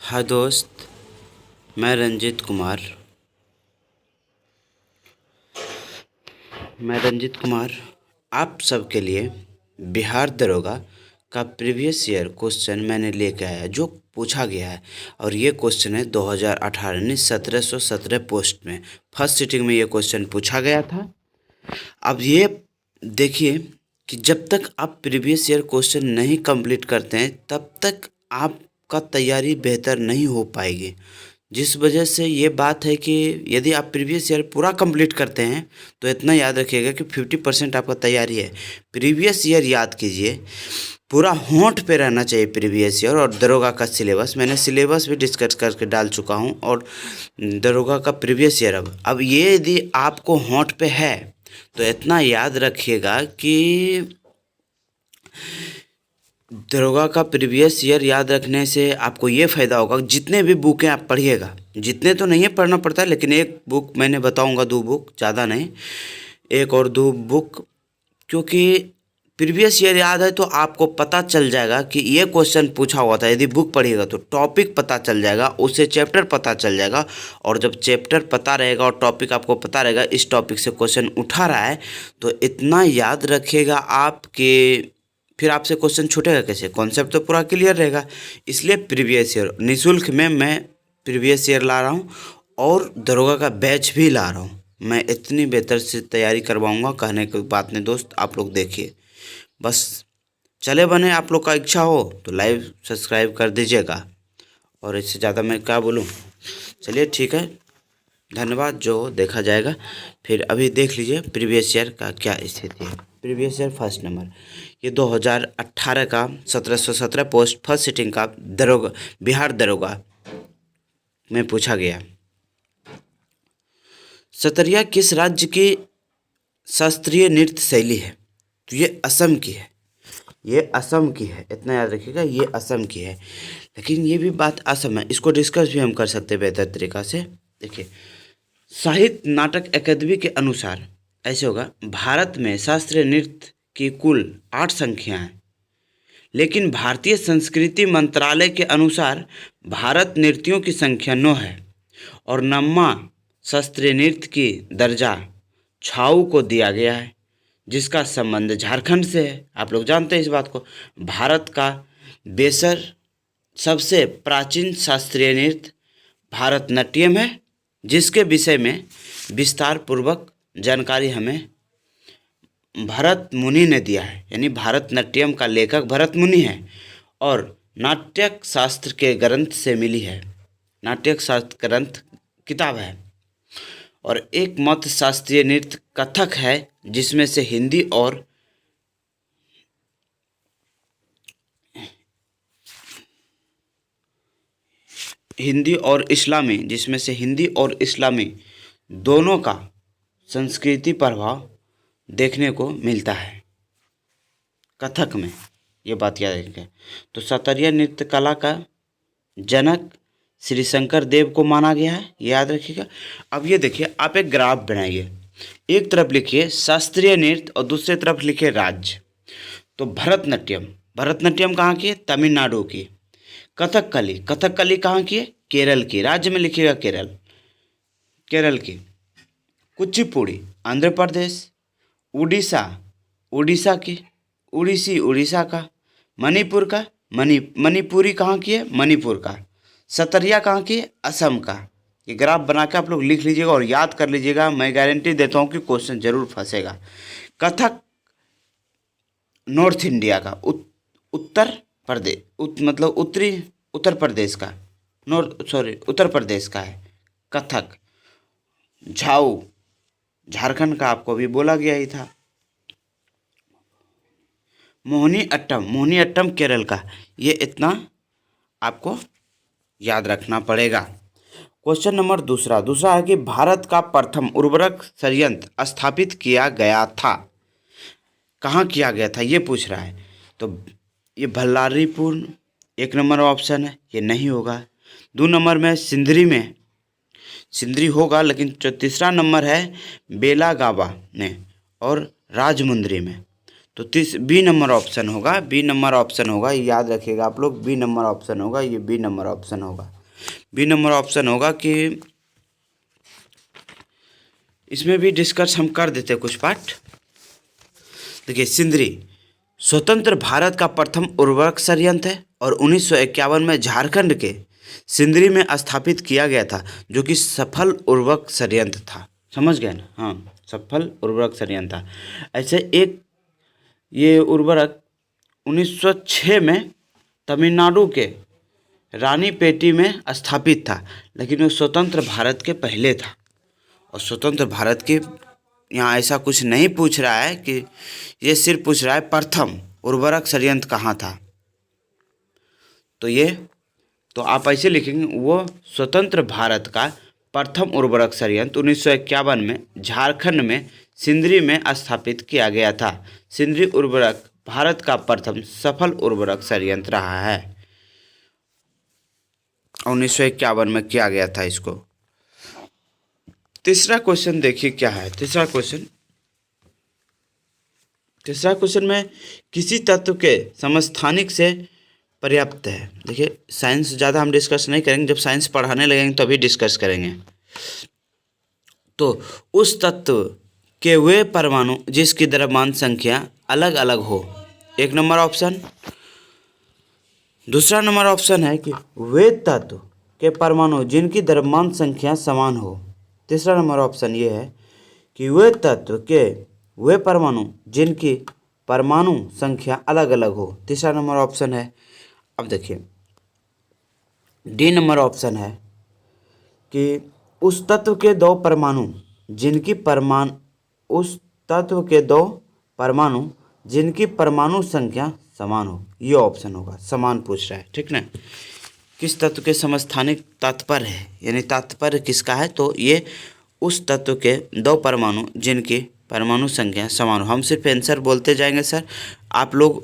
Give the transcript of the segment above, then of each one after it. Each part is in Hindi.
हाँ दोस्त, मैं रंजीत कुमार आप सबके लिए बिहार दरोगा का प्रीवियस ईयर क्वेश्चन मैंने लेके आया जो पूछा गया है। और ये क्वेश्चन है 2018 यानी 1717 पोस्ट में फर्स्ट सिटिंग में ये क्वेश्चन पूछा गया था। अब ये देखिए कि जब तक आप प्रीवियस ईयर क्वेश्चन नहीं कंप्लीट करते हैं तब तक आपका तैयारी बेहतर नहीं हो पाएगी। जिस वजह से ये बात है कि यदि आप प्रीवियस ईयर पूरा कंप्लीट करते हैं तो इतना याद रखिएगा कि 50% आपका तैयारी है। प्रीवियस ईयर याद कीजिए, पूरा होंठ पे रहना चाहिए प्रीवियस ईयर। और दरोगा का सिलेबस मैंने सिलेबस भी डिस्कस करके डाल चुका हूँ। और दरोगा का प्रीवियस ईयर अब ये यदि आपको होंठ पे है तो इतना याद रखिएगा कि दरोगा का प्रीवियस ईयर याद रखने से आपको ये फ़ायदा होगा, जितने भी बुकें आप पढ़िएगा, जितने तो नहीं पढ़ना पड़ता है लेकिन एक बुक मैंने बताऊंगा, 2 बुक ज़्यादा नहीं, 1 और 2 बुक, क्योंकि प्रीवियस ईयर याद है तो आपको पता चल जाएगा कि ये क्वेश्चन पूछा हुआ था। यदि बुक पढ़िएगा तो टॉपिक पता चल जाएगा, उससे चैप्टर पता चल जाएगा। और जब चैप्टर पता रहेगा और टॉपिक आपको पता रहेगा इस टॉपिक से क्वेश्चन उठा रहा है तो इतना याद रखिएगा आप कि फिर आपसे क्वेश्चन छूटेगा कैसे, कॉन्सेप्ट तो पूरा क्लियर रहेगा। इसलिए प्रीवियस ईयर निःशुल्क में मैं प्रीवियस ईयर ला रहा हूँ और दरोगा का बैच भी ला रहा हूँ। मैं इतनी बेहतर से तैयारी करवाऊँगा, कहने की बात नहीं दोस्त। आप लोग देखिए, बस चले बने, आप लोग का इच्छा हो तो लाइव सब्सक्राइब कर दीजिएगा। और इससे ज़्यादा मैं क्या बोलूँ। चलिए ठीक है, धन्यवाद, जो देखा जाएगा। फिर अभी देख लीजिए प्रीवियस ईयर का क्या स्थिति है। प्रीवियस ईयर फर्स्ट नंबर ये 2018 का 1717 पोस्ट फर्स्ट सिटिंग का दरोगा, बिहार दरोगा में पूछा गया। सतरिया किस राज्य की शास्त्रीय नृत्य शैली है? तो ये असम की है, ये असम की है, इतना याद रखिएगा, ये असम की है। लेकिन ये भी बात असम है, इसको डिस्कस भी हम कर सकते हैं बेहतर तरीक़ा से। देखिए, साहित्य नाटक अकादमी के अनुसार ऐसे होगा, भारत में शास्त्रीय नृत्य की कुल 8 संख्या हैं, लेकिन भारतीय संस्कृति मंत्रालय के अनुसार भारत नृत्यों की संख्या 9 है। और नम्मा शास्त्रीय नृत्य की दर्जा छाऊ को दिया गया है, जिसका संबंध झारखंड से है। आप लोग जानते हैं इस बात को। भारत का बेसर सबसे प्राचीन शास्त्रीय नृत्य भारतनाट्यम है, जिसके विषय में विस्तार पूर्वक जानकारी हमें भरत मुनि ने दिया है। यानी भारतनाट्यम का लेखक भरत मुनि है और नाट्यक शास्त्र के ग्रंथ से मिली है। नाट्यक शास्त्र ग्रंथ किताब है। और एक मत शास्त्रीय नृत्य कथक है, जिसमें से हिंदी और हिंदी और इस्लामी दोनों का संस्कृति प्रभाव देखने को मिलता है कथक में। ये बात याद रखें। तो सतरिया नृत्य कला का जनक श्री शंकर देव को माना गया है, ये याद रखिएगा। अब ये देखिए, आप एक ग्राफ बनाइए, एक तरफ लिखिए शास्त्रीय नृत्य और दूसरी तरफ लिखिए राज्य। तो भरतनाट्यम कहाँ की है? तमिलनाडु की। कथकली कहाँ की है? केरल की। राज्य में लिखिएगा केरल की। कुचिपुड़ी आंध्र प्रदेश। उड़ीसा की। उड़ीसा का। मणिपुरी कहाँ की है? मणिपुर का। सतरिया कहाँ की है? असम का। ये ग्राफ बना के आप लोग लिख लीजिएगा और याद कर लीजिएगा। मैं गारंटी देता हूँ कि क्वेश्चन जरूर फंसेगा। कथक नॉर्थ इंडिया का, उत्तर प्रदेश, मतलब उत्तर प्रदेश का, उत्तर प्रदेश का है कथक। झाऊ झारखंड का, आपको भी बोला गया ही था। मोहिनी अट्टम केरल का। ये इतना आपको याद रखना पड़ेगा। क्वेश्चन नंबर दूसरा है कि भारत का प्रथम उर्वरक संयंत्र स्थापित किया गया था। कहाँ किया गया था ये पूछ रहा है। तो ये भल्लारीपुर 1 नंबर ऑप्शन है, ये नहीं होगा। 2 नंबर में सिंदरी होगा, लेकिन जो तीसरा नंबर है बेलागावा ने और राजमुंदरी में। तो बी नंबर ऑप्शन होगा, बी नंबर ऑप्शन होगा, ये याद रखिएगा आप लोग, बी नंबर ऑप्शन होगा, ये बी नंबर ऑप्शन होगा, बी नंबर ऑप्शन होगा कि इसमें भी डिस्कस हम कर देते कुछ पार्ट। देखिए, सिंदरी स्वतंत्र भारत का प्रथम उर्वरक संयंत्र है और 1951 में झारखंड के सिंदरी में स्थापित किया गया था, जो कि सफल उर्वरक संयंत्र था। समझ गए ना? हाँ, सफल उर्वरक संयंत्र था। ऐसे एक ये उर्वरक 1906 में तमिलनाडु के रानीपेटी में स्थापित था, लेकिन वो स्वतंत्र भारत के पहले था। और स्वतंत्र भारत के यहाँ ऐसा कुछ नहीं पूछ रहा है कि ये सिर्फ पूछ रहा है प्रथम उर्वरक संयंत्र कहाँ था। तो आप ऐसे लिखेंगे, वो स्वतंत्र भारत का प्रथम उर्वरक संयंत्र 1951 में झारखंड में सिंदरी में स्थापित किया गया था। सिंदरी उर्वरक भारत का प्रथम सफल उर्वरक संयंत्र रहा है। 1951 में किया गया था इसको। तीसरा क्वेश्चन देखिए क्या है। तीसरा क्वेश्चन में किसी तत्व के समस्थानिक से पर्याप्त है। देखिए, साइंस ज़्यादा हम डिस्कस नहीं करेंगे, जब साइंस पढ़ाने लगेंगे तभी डिस्कस करेंगे। तो उस तत्व के वे परमाणु जिसकी द्रव्यमान संख्या अलग अलग हो, एक नंबर ऑप्शन। दूसरा नंबर ऑप्शन है कि वे तत्व के परमाणु जिनकी द्रव्यमान संख्या समान हो। तीसरा नंबर ऑप्शन ये है कि वे तत्व के वे परमाणु जिनकी परमाणु संख्या अलग अलग हो। तीसरा नंबर ऑप्शन है। अब देखिए, डी नंबर ऑप्शन है कि उस तत्व के दो परमाणु जिनकी परमाणु संख्या समान हो। ये ऑप्शन होगा, समान पूछ रहा है, ठीक ना। किस तत्व के समस्थानिक तात्पर्य है, यानी तात्पर्य किसका है, तो ये उस तत्व के दो परमाणु जिनकी परमाणु संख्या समान हो। हम सिर्फ आंसर बोलते जाएंगे सर, आप लोग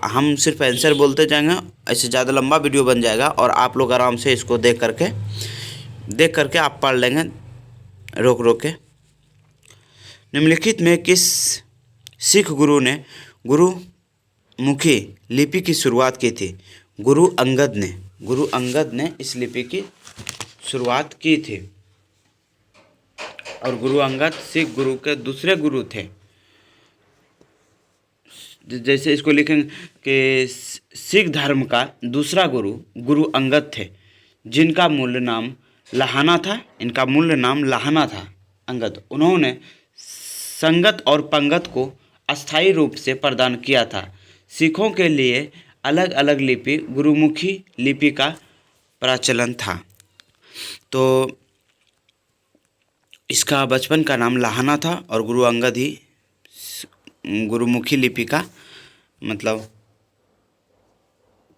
हम सिर्फ आंसर बोलते जाएंगे, ऐसे ज़्यादा लंबा वीडियो बन जाएगा और आप लोग आराम से इसको देख करके आप पढ़ लेंगे रोक के। निम्नलिखित में किस सिख गुरु ने गुरुमुखी लिपि की शुरुआत की थी? गुरु अंगद ने इस लिपि की शुरुआत की थी। और गुरु अंगद सिख गुरु के दूसरे गुरु थे। जैसे इसको लिखेंगे कि सिख धर्म का दूसरा गुरु अंगद थे, जिनका मूल नाम लाहना था। इनका मूल नाम लाहना था, अंगद। उन्होंने संगत और पंगत को अस्थायी रूप से प्रदान किया था। सिखों के लिए अलग अलग लिपि गुरुमुखी लिपि का प्रचलन था। तो इसका बचपन का नाम लाहना था और गुरु अंगद ही गुरुमुखी लिपि का मतलब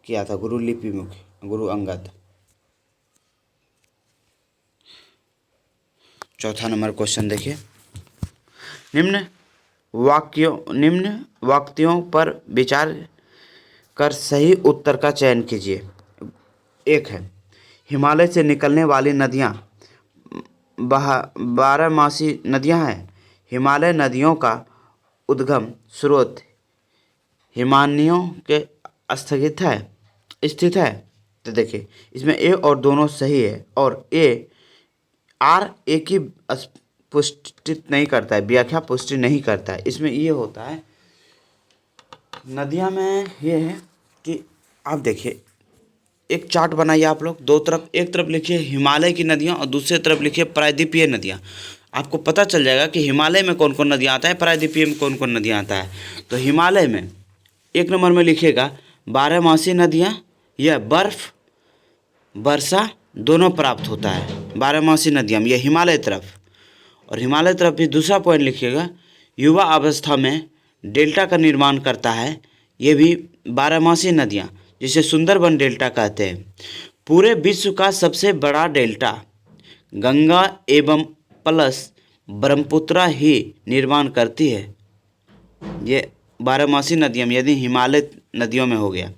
किया था, गुरु अंगद। चौथा नंबर क्वेश्चन देखिए। निम्न वाक्यों पर विचार कर सही उत्तर का चयन कीजिए। एक है, हिमालय से निकलने वाली नदियाँ 12मासी नदियाँ हैं। हिमालय नदियों का उद्गम स्रोत हिमानियों के स्थित है। तो देखिए, इसमें ए और दोनों सही है और ए की पुष्टि नहीं करता है, व्याख्या पुष्टि नहीं करता है। इसमें ये होता है नदियाँ में ये है कि आप देखिए, एक चार्ट बनाइए आप लोग, दो तरफ, एक तरफ लिखिए हिमालय की नदियाँ और दूसरी तरफ लिखिए प्रायद्वीपीय नदियाँ। आपको पता चल जाएगा कि हिमालय में कौन कौन नदियाँ आता है, प्रायद्वीपीय में कौन कौन नदियाँ आता है। तो हिमालय में एक नंबर में लिखिएगा 12मासी नदियाँ, यह बर्फ वर्षा दोनों प्राप्त होता है। 12मासी नदियाँ यह हिमालय तरफ, और हिमालय तरफ भी दूसरा पॉइंट लिखिएगा, युवा अवस्था में डेल्टा का निर्माण करता है। ये भी 12मासी नदियाँ, जिसे सुंदरबन डेल्टा कहते हैं। पूरे विश्व का सबसे बड़ा डेल्टा गंगा एवं प्लस ब्रह्मपुत्र ही निर्माण करती है। ये 12मासी नदियाँ यदि हिमालय नदियों में हो गया।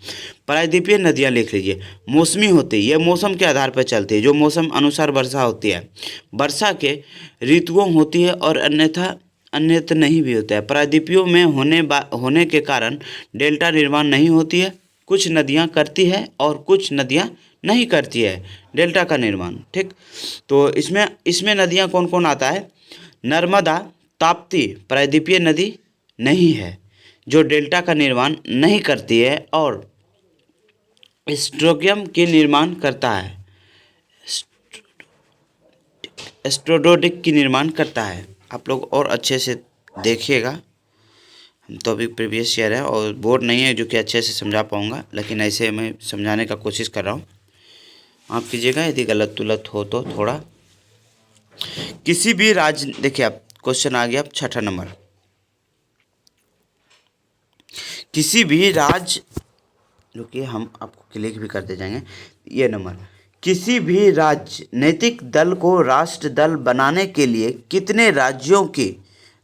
प्रायद्वीपीय नदियाँ लिख लीजिए। मौसमी होती है, ये मौसम के आधार पर चलती है, जो मौसम अनुसार वर्षा होती है। वर्षा के ऋतुओं होती है और अन्यथा अन्यत्र नहीं भी होता है। प्रायद्वीपीय में होने के कारण डेल्टा निर्माण नहीं होती है। कुछ नदियाँ करती है और कुछ नदियाँ नहीं करती है डेल्टा का निर्माण। ठीक, तो इसमें नदियाँ कौन कौन आता है? नर्मदा, ताप्ती प्रायद्वीपीय नदी नहीं है जो डेल्टा का निर्माण नहीं करती है और स्ट्रोकियम की निर्माण करता है, स्ट्रोडोडिक की निर्माण करता है। आप लोग और अच्छे से देखिएगा, हम तो अभी प्रीवियस ईयर है और बोर्ड नहीं है जो कि अच्छे से समझा पाऊँगा, लेकिन ऐसे मैं समझाने का कोशिश कर रहा हूँ। आप कीजिएगा यदि गलत तुलत हो तो थोड़ा। किसी भी राज्य, देखिए आप क्वेश्चन आ गया अब 6ठा नंबर। किसी भी राज्य, जो कि हम आपको क्लिक भी करते जाएंगे, ये नंबर, किसी भी राजनीतिक दल को राष्ट्र दल बनाने के लिए कितने राज्यों की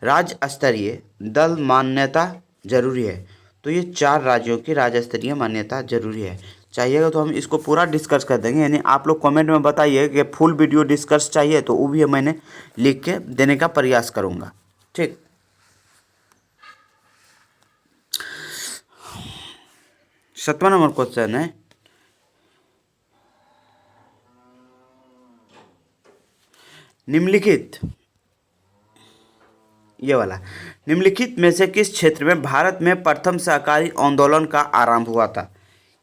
राज्य स्तरीय दल मान्यता जरूरी है? तो ये 4 राज्यों की राज्य स्तरीय मान्यता जरूरी है। चाहिएगा तो हम इसको पूरा डिस्कस कर देंगे, यानी आप लोग कमेंट में बताइए कि फुल वीडियो डिस्कस चाहिए तो वो भी मैंने लिख के देने का प्रयास करूँगा। ठीक, 7वां नंबर क्वेश्चन है, निम्नलिखित, ये वाला, निम्नलिखित में से किस क्षेत्र में भारत में प्रथम सहकारी आंदोलन का आरंभ हुआ था?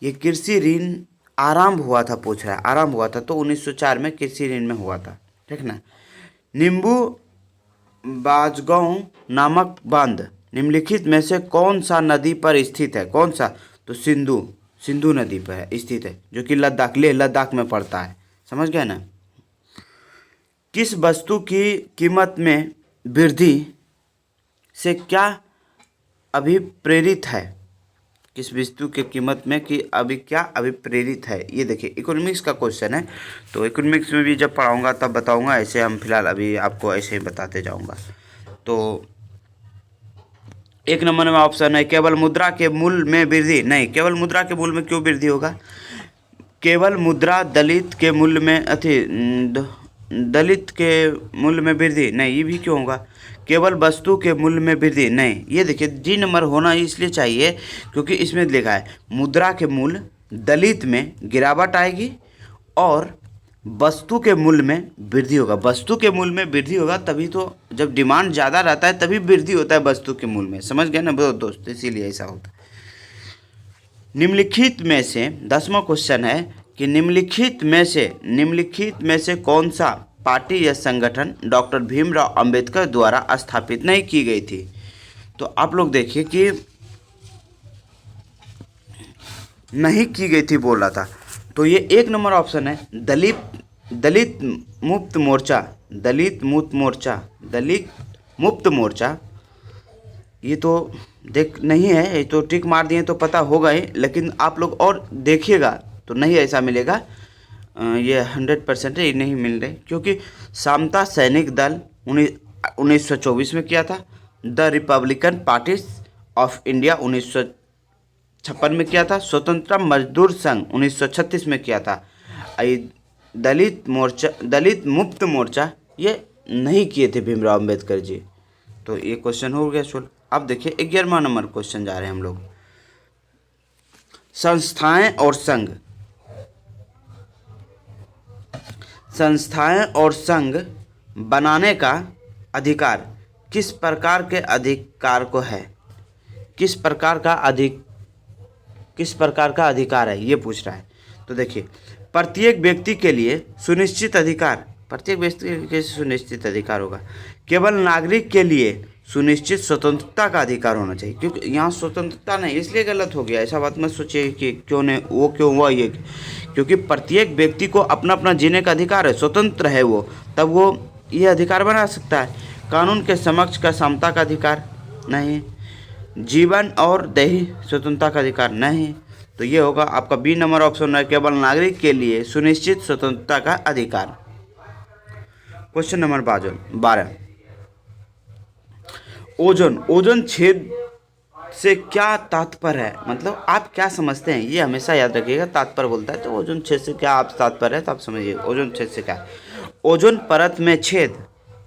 ये कृषि ऋण आरंभ हुआ था, पूछ रहा है आरंभ हुआ था, तो 1904 में कृषि ऋण में हुआ था। ठीक ना। नींबू बाजगांव नामक बांध निम्नलिखित में से कौन सा नदी पर स्थित है? कौन सा? तो सिंधु नदी पर स्थित है, जो कि लेह लद्दाख में पड़ता है। समझ गए ना। किस वस्तु की कीमत में वृद्धि से क्या अभिप्रेरित है? किस वस्तु की कीमत में कि क्या अभिप्रेरित है? ये देखिए इकोनॉमिक्स का क्वेश्चन है, तो इकोनॉमिक्स में भी जब पढ़ाऊंगा तब बताऊंगा, ऐसे हम फिलहाल अभी आपको ऐसे ही बताते जाऊंगा। तो 1 नंबर में ऑप्शन है केवल मुद्रा के मूल्य में वृद्धि। नहीं, केवल मुद्रा के मूल्य में क्यों वृद्धि होगा? केवल मुद्रा दलित के मूल्य में दलित के मूल्य में वृद्धि नहीं, ये भी क्यों होगा? केवल वस्तु के मूल्य में वृद्धि नहीं। ये देखिए डी नंबर होना इसलिए चाहिए क्योंकि इसमें लिखा है मुद्रा के मूल्य दलित में गिरावट आएगी और वस्तु के मूल्य में वृद्धि होगा। वस्तु के मूल्य में वृद्धि होगा तभी तो, जब डिमांड ज़्यादा रहता है तभी वृद्धि होता है वस्तु के मूल्य में। समझ गए ना दोस्त, इसीलिए ऐसा होता है। निम्नलिखित में से 10वां क्वेश्चन है कि निम्नलिखित में से कौन सा पार्टी या संगठन डॉक्टर भीमराव अंबेडकर द्वारा स्थापित नहीं की गई थी? तो आप लोग देखिए कि नहीं की गई थी बोल रहा था, तो ये 1 नंबर ऑप्शन है दलित मुक्त मोर्चा। ये तो देख नहीं है, ये तो टिक मार दिए तो पता होगा ही, लेकिन आप लोग और देखिएगा तो नहीं ऐसा मिलेगा। ये 100% है, नहीं मिल रहे, क्योंकि समता सैनिक दल 1924 में किया था, the Republican party of India 1956 में किया था, स्वतंत्र मजदूर संघ 1936 में किया था। दलित मुक्त मोर्चा ये नहीं किए थे भीमराव अंबेडकर जी। तो ये क्वेश्चन हो गया सोल्व। अब देखिए 11वां नंबर क्वेश्चन जा रहे हैं हम लोग। संस्थाएं और संघ बनाने का अधिकार किस प्रकार के अधिकार को है? किस प्रकार का अधिकार है, ये पूछ रहा है। तो देखिए प्रत्येक व्यक्ति के लिए सुनिश्चित अधिकार होगा। केवल नागरिक के लिए सुनिश्चित स्वतंत्रता का अधिकार होना चाहिए, क्योंकि यहाँ स्वतंत्रता नहीं, इसलिए गलत हो गया। ऐसा बात मत सोचिए कि क्यों हुआ ये, क्योंकि प्रत्येक व्यक्ति को अपना अपना जीने का अधिकार है, स्वतंत्र है वो, तब वो ये अधिकार बना सकता है। कानून के समक्ष का समता का अधिकार नहीं, जीवन और दैही स्वतंत्रता का अधिकार नहीं। तो ये होगा आपका बी नंबर ऑप्शन है, केवल नागरिक के लिए सुनिश्चित स्वतंत्रता का अधिकार। क्वेश्चन नंबर 12, ओजोन छेद से क्या तात्पर्य है? मतलब आप क्या समझते हैं, ये हमेशा याद रखिएगा। तात्पर्य बोलता है तो ओजोन छेद से क्या आप तात्पर्य है, तो आप समझिए ओजोन छेद से क्या है। ओजोन परत में छेद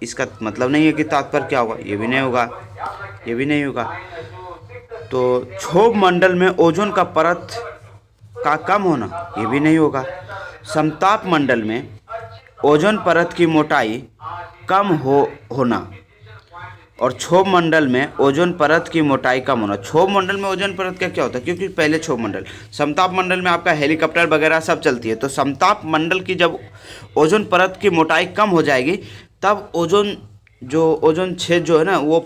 इसका मतलब नहीं है कि तात्पर्य क्या होगा, ये भी नहीं होगा, ये भी नहीं होगा। तो क्षोभ मंडल में ओजोन का परत का कम होना, ये भी नहीं होगा। समताप मंडल में ओजोन परत की मोटाई कम होना और क्षोभ मंडल में ओजोन परत की मोटाई कम होना। क्षोभ मंडल में ओजोन परत का क्या होता है, क्योंकि पहले क्षोभ मंडल, समताप मंडल में आपका हेलीकॉप्टर वगैरह सब चलती है, तो समताप मंडल की जब ओजोन परत की मोटाई कम हो जाएगी तब ओजोन जो ओजोन छेद जो है ना वो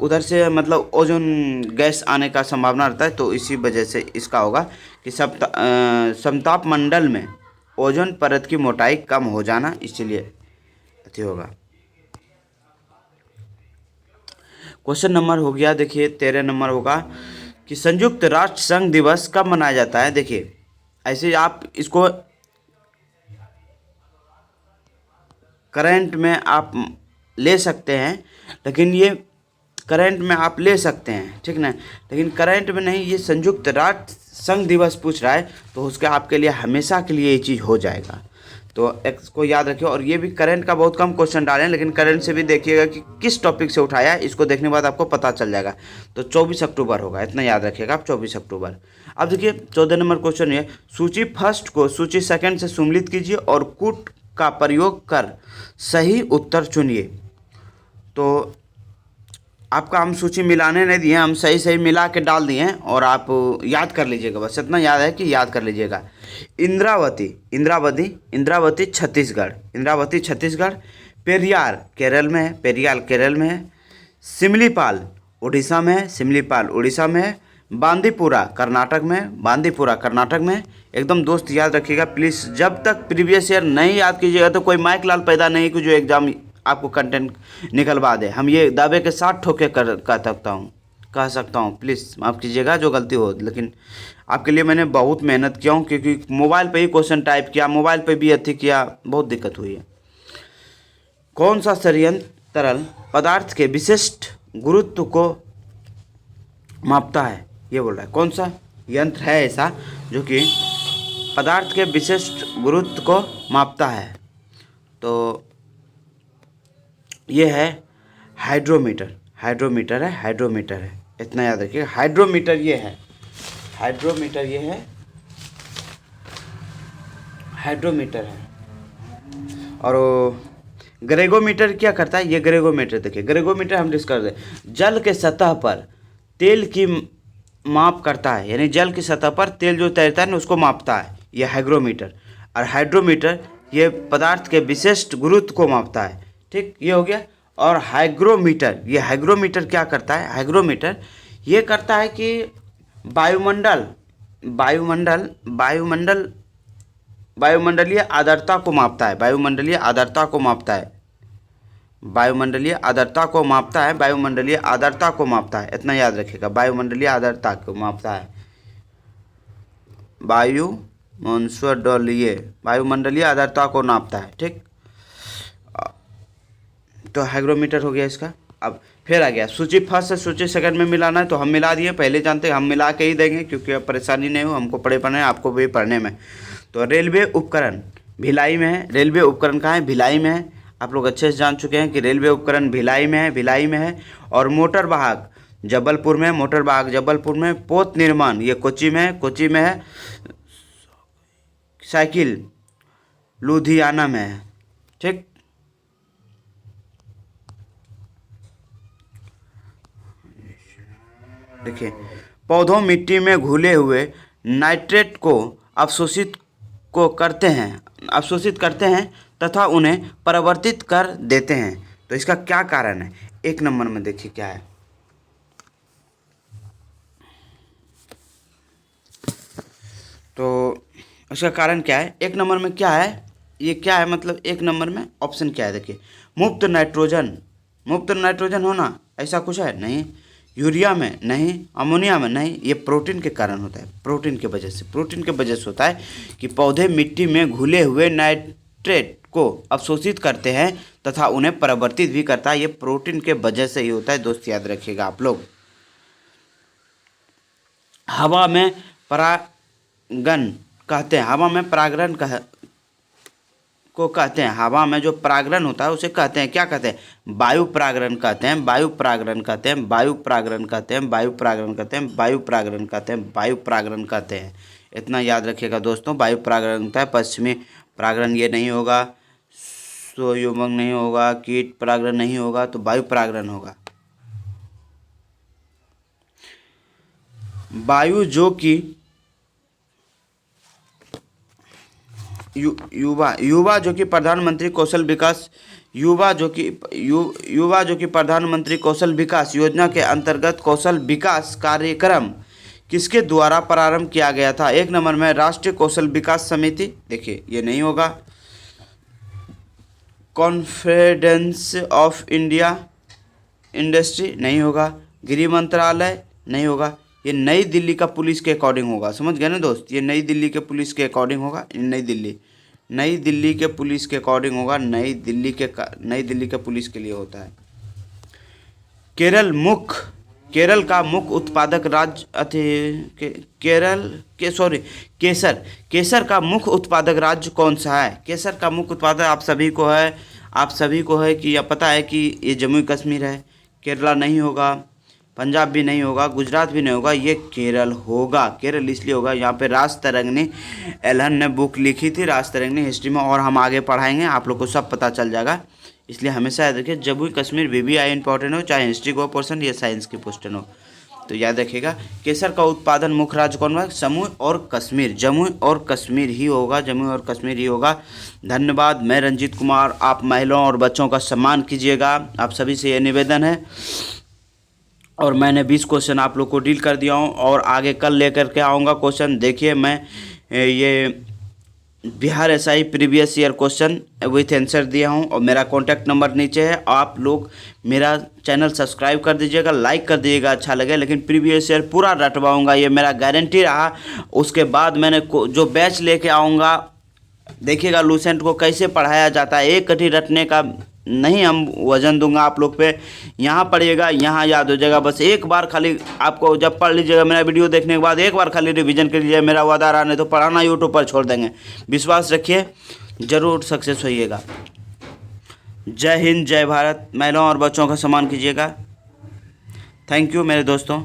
उधर से मतलब ओजोन गैस आने का संभावना रहता है। तो इसी वजह से इसका होगा कि समताप मंडल में ओजोन परत की मोटाई कम हो जाना, इसीलिए अति होगा। क्वेश्चन नंबर हो गया देखिए 13 नंबर होगा कि संयुक्त राष्ट्र संघ दिवस कब मनाया जाता है। देखिए ऐसे आप इसको करंट में आप ले सकते हैं, लेकिन ये करंट में आप ले सकते हैं, ठीक ना, लेकिन करंट में नहीं। ये संयुक्त राष्ट्र संघ दिवस पूछ रहा है तो उसके आपके लिए हमेशा के लिए ये चीज़ हो जाएगा, तो इसको याद रखिए। और ये भी करंट का बहुत कम क्वेश्चन डाले हैं, लेकिन करंट से भी देखिएगा कि किस टॉपिक से उठाया है, इसको देखने के बाद आपको पता चल जाएगा। तो 24 अक्टूबर होगा, इतना याद रखिएगा आप, 24 अक्टूबर। अब देखिए 14 नंबर क्वेश्चन ये, सूची फर्स्ट को सूची सेकंड से सम्मिलित कीजिए और कूट का प्रयोग कर सही उत्तर चुनिए। तो आपका हम सूची मिलाने नहीं दिए, हम सही सही मिला के डाल दिए हैं और आप याद कर लीजिएगा, बस इतना याद है कि याद कर लीजिएगा। इंद्रावती इंद्रावती इंद्रावती छत्तीसगढ़, इंद्रावती छत्तीसगढ़। पेरियार केरल में है, पेरियार केरल में है। सिमलीपाल उड़ीसा में है, सिमलीपाल उड़ीसा में है। बांदीपुरा कर्नाटक में, बांदीपुरा कर्नाटक में। एकदम दोस्त याद रखिएगा प्लीज़, जब तक प्रीवियस ईयर नहीं याद कीजिएगा तो कोई माइक लाल पैदा नहीं कि जो एग्ज़ाम आपको कंटेंट निकलवा दे। हम ये दावे के साथ ठोके कह सकता हूँ प्लीज़ माफ़ कीजिएगा जो गलती हो, लेकिन आपके लिए मैंने बहुत मेहनत किया हूँ, क्योंकि मोबाइल पे ही क्वेश्चन टाइप किया, मोबाइल पे भी अथी किया, बहुत दिक्कत हुई है। कौन सा संयंत्र तरल पदार्थ के विशिष्ट गुरुत्व को मापता है, ये बोल रहा है। कौन सा यंत्र है ऐसा जो कि पदार्थ के विशिष्ट गुरुत्व को मापता है, तो ये है हाइड्रोमीटर, हाइड्रोमीटर है, हाइड्रोमीटर है, इतना याद रखिए। हाइड्रोमीटर ये है, हाइड्रोमीटर ये है, हाइड्रोमीटर है। और ग्रेगोमीटर क्या करता है, ये ग्रेगोमीटर देखिए, ग्रेगोमीटर हम डिस्कस करें, जल के सतह पर तेल की माप करता है, यानी जल की सतह पर तेल जो तैरता है ना उसको मापता है, ये हाइग्रोमीटर। और हाइड्रोमीटर ये पदार्थ के विशिष्ट गुरुत्व को मापता है, ठीक, ये हो गया। और हाइग्रोमीटर, ये हाइग्रोमीटर क्या करता है, हाइग्रोमीटर ये करता है कि वायुमंडल वायुमंडल वायुमंडल वायुमंडलीय आर्द्रता को मापता है, वायुमंडलीय आर्द्रता को मापता है, वायुमंडलीय आर्द्रता को मापता है, वायुमंडलीय आर्द्रता को मापता है, इतना याद रखिएगा, वायुमंडलीय आर्द्रता को मापता है, वायुमंडलीय आर्द्रता को नापता है, ठीक। तो हाइग्रोमीटर हो गया इसका। अब फिर आ गया सूची फर्स्ट से सूची सेकंड में मिलाना है, तो हम मिला दिए, पहले जानते हैं हम मिला के ही देंगे, क्योंकि अब परेशानी नहीं हो, हमको पढ़े पढ़ने आपको भी पढ़ने में। तो रेलवे उपकरण भिलाई में है, रेलवे उपकरण कहाँ है, भिलाई में है। आप लोग अच्छे से जान चुके हैं कि रेलवे उपकरण भिलाई में है, भिलाई में है। और मोटर वाहक जबलपुर में, मोटर वाहक जबलपुर में। पोत निर्माण ये कोच्चि में है, कोच्चि में है। साइकिल लुधियाना में है, ठीक। देखिए पौधों मिट्टी में घुले हुए नाइट्रेट को अवशोषित करते हैं तथा उन्हें परिवर्तित कर देते हैं। तो इसका क्या कारण है, एक नंबर में देखिए क्या है। तो इसका कारण क्या है, एक नंबर में क्या है, ये क्या है मतलब एक नंबर में ऑप्शन क्या है, देखिए मुक्त नाइट्रोजन होना, ऐसा कुछ है नहीं। यूरिया में नहीं, अमोनिया में नहीं, ये प्रोटीन के कारण होता है, प्रोटीन के वजह से होता है कि पौधे मिट्टी में घुले हुए नाइट्रेट को अवशोषित करते हैं तथा उन्हें परिवर्तित भी करता है, ये प्रोटीन के वजह से ही होता है, दोस्त याद रखिएगा आप लोग। हवा में परागण कहते हैं, हवा में परागण को कहते हैं, हवा में जो परागण होता है उसे कहते हैं, क्या कहते हैं? वायु परागण कहते हैं, वायु परागण कहते हैं, वायु परागण कहते हैं, वायु परागण कहते हैं, वायु परागण कहते हैं, वायु परागण कहते हैं। इतना याद रखिएगा दोस्तों, वायु परागण होता है। पश्चिमी परागण ये नहीं होगा, स्वयंभंग नहीं होगा, कीट परागण नहीं होगा, तो वायु परागण होगा। वायु जो कि युवा जो कि प्रधानमंत्री कौशल विकास युवा जो कि प्रधानमंत्री कौशल विकास योजना के अंतर्गत कौशल विकास कार्यक्रम किसके द्वारा प्रारंभ किया गया था? एक नंबर में राष्ट्रीय कौशल विकास समिति, देखिए ये नहीं होगा। कॉन्फेडेरेशन ऑफ इंडिया इंडस्ट्री नहीं होगा। गृह मंत्रालय नहीं होगा। ये नई दिल्ली का पुलिस के अकॉर्डिंग होगा, समझ गए ना दोस्त? ये नई दिल्ली के पुलिस के अकॉर्डिंग होगा। नई दिल्ली के पुलिस के अकॉर्डिंग होगा। नई दिल्ली के पुलिस के लिए होता है। केरल का मुख्य उत्पादक राज्य केसर का मुख्य उत्पादक राज्य कौन सा है? केसर का मुख्य उत्पादक आप सभी को है कि या पता है कि ये जम्मू कश्मीर है। केरला नहीं होगा, पंजाब भी नहीं होगा, गुजरात भी नहीं होगा, ये केरल होगा। केरल इसलिए होगा, यहाँ पे राज तरंगिणी एलहन ने बुक लिखी थी, राज तरंगिणी हिस्ट्री में, और हम आगे पढ़ाएंगे, आप लोग को सब पता चल जाएगा। इसलिए हमेशा याद रखिए, जम्मू कश्मीर VBI इंपॉर्टेंट हो, चाहे हिस्ट्री का पोर्शन या साइंस की क्वेश्चन हो, तो याद रखिएगा। केसर का उत्पादन मुख्य राज्य कौन है? जम्मू और कश्मीर। जम्मू और कश्मीर ही होगा। धन्यवाद। मैं रंजीत कुमार। आप महिलाओं और बच्चों का सम्मान कीजिएगा, आप सभी से यह निवेदन है। और मैंने 20 क्वेश्चन आप लोग को डील कर दिया हूँ, और आगे कल लेकर के आऊँगा क्वेश्चन। देखिए मैं ये Bihar SI previous year question with answer दिया हूँ, और मेरा कॉन्टैक्ट नंबर नीचे है। आप लोग मेरा चैनल सब्सक्राइब कर दीजिएगा, लाइक कर दीजिएगा, अच्छा लगे। लेकिन प्रीवियस ईयर पूरा रटवाऊँगा, ये मेरा गारंटी रहा। उसके बाद मैंने जो बैच लेके आऊँगा, देखिएगा लूसेंट को कैसे पढ़ाया जाता है। एक कटी रटने का नहीं हम वजन दूंगा आप लोग पे। यहाँ पढ़िएगा, यहाँ याद हो जाएगा। बस एक बार खाली आपको जब पढ़ लीजिएगा, मेरा वीडियो देखने के बाद एक बार खाली रिवीजन कर लीजिए, मेरा वादा रहा। नहीं तो पढ़ाना यूट्यूब पर छोड़ देंगे। विश्वास रखिए, ज़रूर सक्सेस होइएगा। जय हिंद, जय भारत। महिलाओं और बच्चों का सम्मान कीजिएगा। थैंक यू मेरे दोस्तों।